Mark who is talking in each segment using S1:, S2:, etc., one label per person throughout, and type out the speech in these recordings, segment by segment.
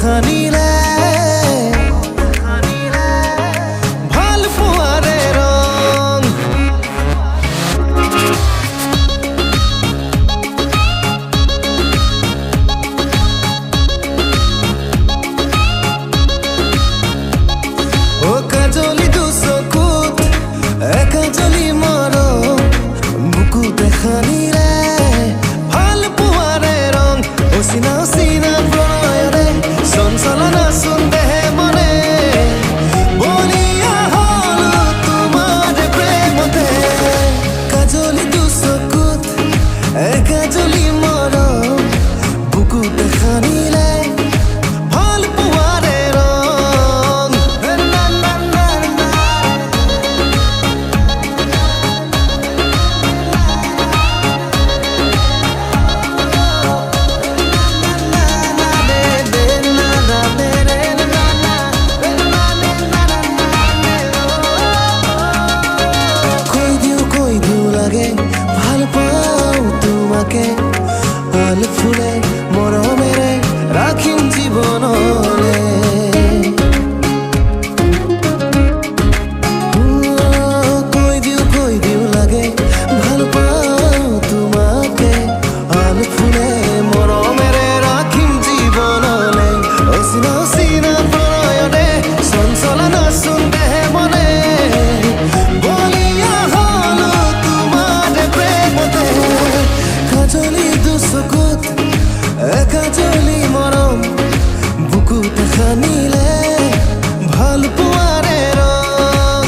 S1: দেখা নিলে ভাল পোৱাৰে ৰং ও কাজলি দুচকুত একাজলি মৰম বুকু দেখা নিলে ভাল পোৱাৰে ৰং অচিনা অচিনা প্ৰণয়ৰে চঞ্চলনা চোন দেহে মনে বলিয়া হলো তোমাৰ প্ৰেমতে কাজলি দুচকুত একাজলি মৰম বুকু দেখা নিলে ভাল পোৱাৰে ৰং ভাল পাওঁ তোমাকে ভাল ফুলে মৰমেৰে ৰাখিম জীৱনলে কৈ দিওঁ লাগে ভাল পাওঁ তোমাকে ভাল ফুলে মৰমেৰে ৰাখিম জীৱনলে অচিনা অচিনা প্ৰণয়ৰে চঞ্চলনা চোন দেহে মনে বলিয়া হলো কাজলি দুচকুত একাজলি মৰম বুকু দেখা নিলে ভাল পোৱাৰে ৰং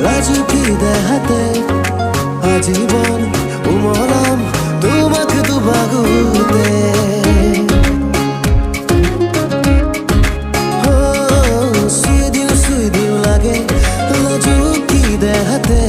S1: লাজুকি দেহাতে আজীবন উমলাম তোমাকে দুবাগুতে শুই দিওঁ লাগে লাজুকি দেহাতে